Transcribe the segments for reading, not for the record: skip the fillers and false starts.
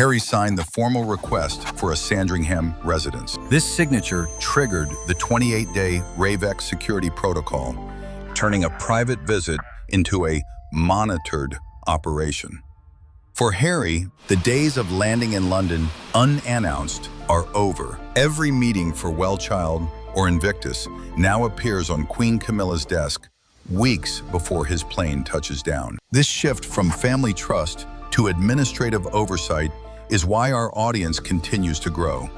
Harry signed the formal request for a Sandringham residence. This signature triggered the 28-day RAVEX security protocol, turning a private visit into a monitored operation. For Harry, the days of landing in London unannounced are over. Every meeting for Wellchild or Invictus now appears on Queen Camilla's desk weeks before his plane touches down. This shift from family trust to administrative oversight is why our audience continues to grow.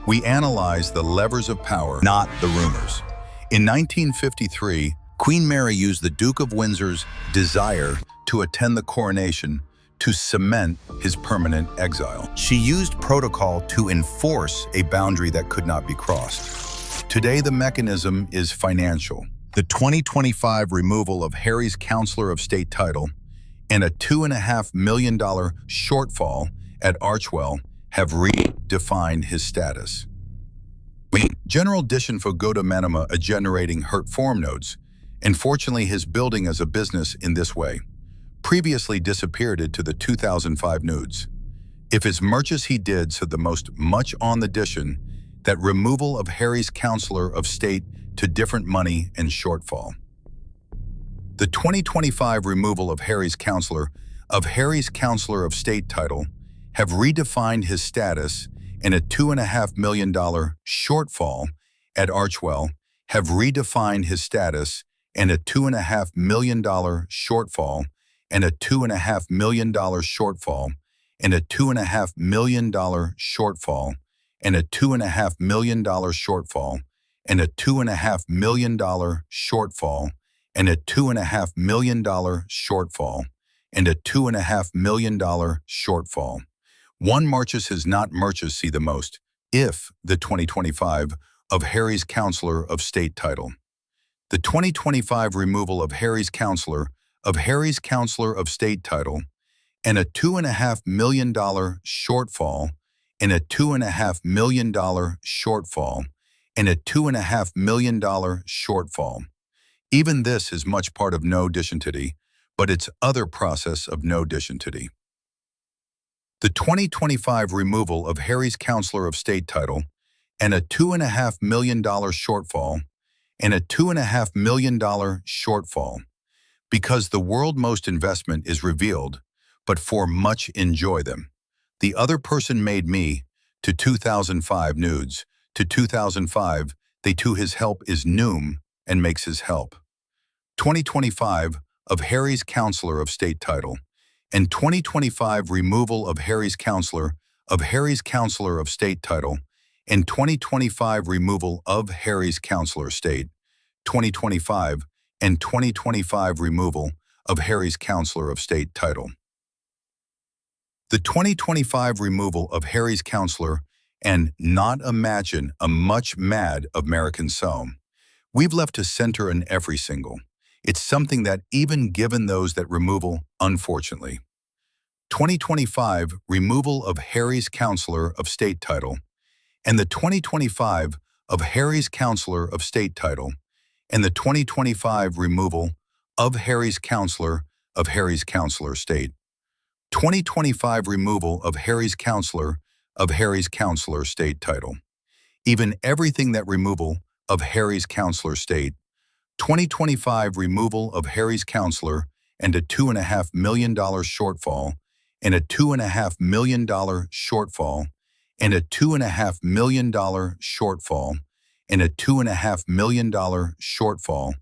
We analyze the levers of power, not the rumors. In 1953, Queen Mary used the Duke of Windsor's desire to attend the coronation to cement his permanent exile. She used protocol to enforce a boundary that could not be crossed. Today, the mechanism is financial. The 2025 removal of Harry's Counselor of State title and a $2.5 million shortfall at Archwell have redefined his status. General Dishenfogoda Manama are generating hurt form notes, and fortunately his building as a business in this way previously disappeared into the 2005 nudes. If his merchants he did so the most much on the Dishen, that removal of Harry's Counselor of State to different money and shortfall. The 2025 removal of Harry's Counselor of State title have redefined his status, and a $2.5 million shortfall at Archwell have redefined his status, and a $2.5 million shortfall, and a $2.5 million shortfall, and a $2.5 million shortfall, and a $2.5 million shortfall, and a $2.5 million shortfall, and a $2.5 million shortfall, and a $2.5 million shortfall. One Marches has not Marches see the most, if the 2025 of Harry's Counselor of State title. The 2025 removal of Harry's Counselor of State title and a $2.5 million shortfall, and a $2.5 million shortfall, and a $2.5 million shortfall. Even this is much part of no disentity, but it's other process of no disentity. The 2025 removal of Harry's Counselor of State title and a $2.5 million shortfall, and a $2.5 million shortfall, because the world most investment is revealed, but for much enjoy them. The other person made me, to 2005 nudes, to 2005, they to his help is noom, and makes his help. 2025 of Harry's Counselor of State title, and 2025 removal of Harry's Counselor of State title, and 2025 removal of Harry's Counselor State, 2025, and 2025 removal of Harry's Counselor of State title. The 2025 removal of Harry's Counselor and not imagine a much mad American psalm. We've left a center in every single. It's something that even given those that removal, unfortunately. 2025 removal of Harry's Counselor of State title, and the 2025 of Harry's Counselor of State title, and the 2025 removal of Harry's Counselor State. 2025 removal of Harry's Counselor State title. Even everything that removal of Harry's Counselor State. 2025 removal of Harry's Counselor and a $2.5 million shortfall, and a $2.5 million shortfall, and a $2.5 million shortfall, and a $2.5 million shortfall,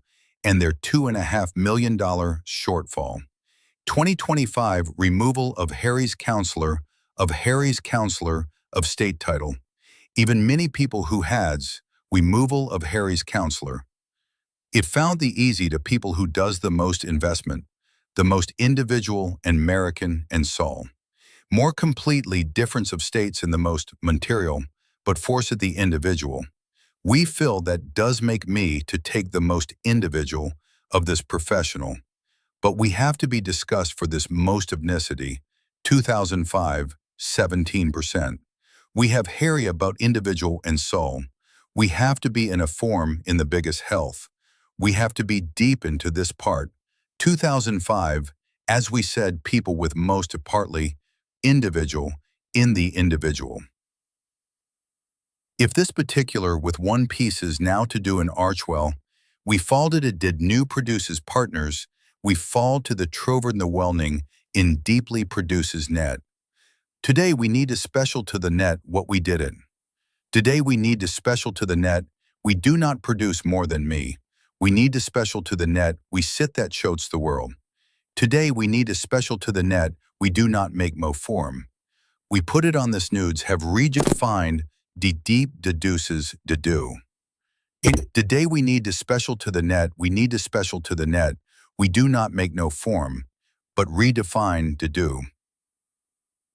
and their $2.5 million shortfall. 2025 removal of Harry's Counselor of State title. Even many people who had's removal of Harry's Counselor. It found the easy to people who does the most investment, the most individual and American and Saul. More completely difference of states in the most material, but forced the individual. We feel that does make me to take the most individual of this professional, but we have to be discussed for this most ethnicity, 2005, 17%. We have Harry about individual and soul. We have to be in a form in the biggest health. We have to be deep into this part. 2005, as we said, people with most partly individual in the individual. If this particular with one piece is now to do an archwell, we fall to it did new produces partners, we fall to the trover the welning in deeply produces net. Today we need to special to the net what we did it. Today we need to special to the net, we do not produce more than me. We need to special to the net, we sit that shows the world. Today we need to special to the net, we do not make mo form. We put it on this nudes have redefined de deep deduces de do. Today we need to special to the net, we need to special to the net, we do not make no form, but redefine de do.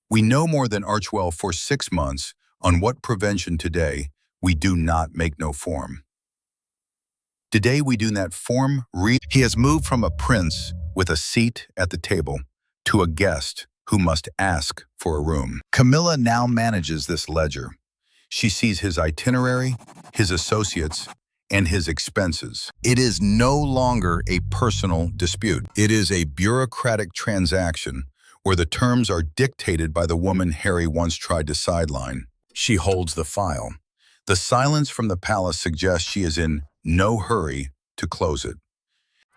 We know more than archwell for 6 months on what prevention today, we do not make no form. Today we do not form He has moved from a prince with a seat at the table to a guest who must ask for a room. Camilla now manages this ledger. She sees his itinerary, his associates, and his expenses. It is no longer a personal dispute. It is a bureaucratic transaction where the terms are dictated by the woman Harry once tried to sideline. She holds the file. The silence from the palace suggests she is in no hurry to close it.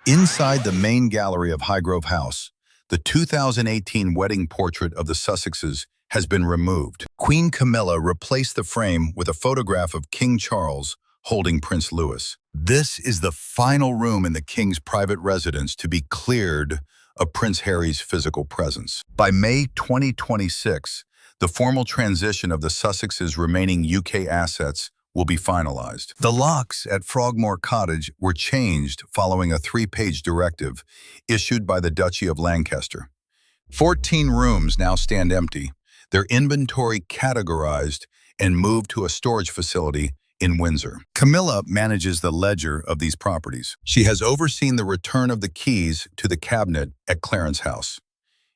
Inside the main gallery of Highgrove House, the 2018 wedding portrait of the Sussexes has been removed. Queen Camilla replaced the frame with a photograph of King Charles holding Prince Louis. This is the final room in the King's private residence to be cleared of Prince Harry's physical presence. By May 2026, the formal transition of the Sussexes' remaining UK assets will be finalized. The locks at Frogmore Cottage were changed following a 3-page directive issued by the Duchy of Lancaster. 14 rooms now stand empty, their inventory categorized and moved to a storage facility in Windsor. Camilla manages the ledger of these properties. She has overseen the return of the keys to the cabinet at Clarence House.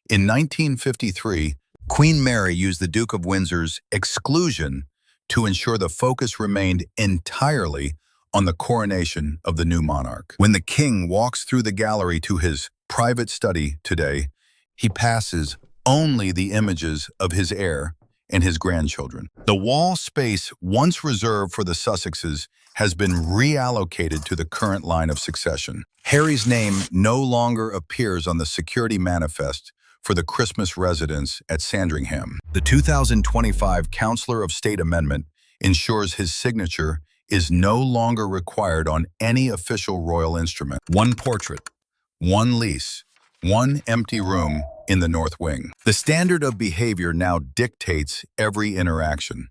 In 1953, Queen Mary used the Duke of Windsor's exclusion to ensure the focus remained entirely on the coronation of the new monarch. When the king walks through the gallery to his private study today, he passes only the images of his heir and his grandchildren. The wall space once reserved for the Sussexes has been reallocated to the current line of succession. Harry's name no longer appears on the security manifest for the Christmas residence at Sandringham. The 2025 Councillor of State Amendment ensures his signature is no longer required on any official royal instrument. One portrait, one lease, one empty room in the North Wing. The standard of behavior now dictates every interaction.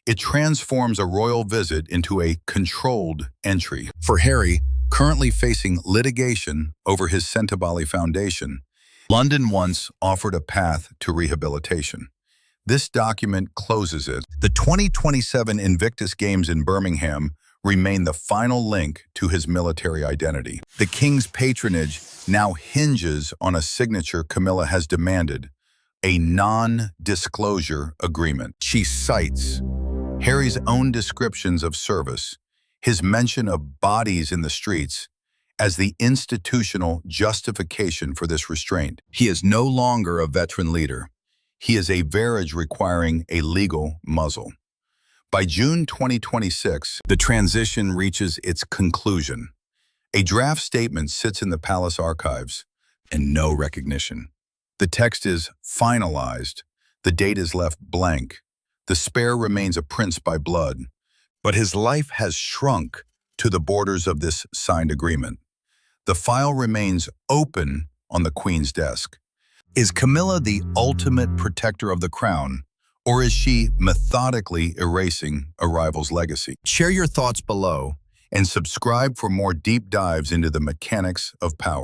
It transforms a royal visit into a controlled entry. For Harry, currently facing litigation over his Centibali Foundation, London once offered a path to rehabilitation. This document closes it. The 2027 Invictus Games in Birmingham remain the final link to his military identity. The king's patronage now hinges on a signature Camilla has demanded, a non-disclosure agreement. She cites Harry's own descriptions of service, his mention of bodies in the streets, as the institutional justification for this restraint. He is no longer a veteran leader. He is a varage requiring a legal muzzle. By June 2026, the transition reaches its conclusion. A draft statement sits in the palace archives and no recognition. The text is finalized. The date is left blank. The spare remains a prince by blood, but his life has shrunk to the borders of this signed agreement. The file remains open on the Queen's desk. Is Camilla the ultimate protector of the crown, or is she methodically erasing a rival's legacy? Share your thoughts below and subscribe for more deep dives into the mechanics of power.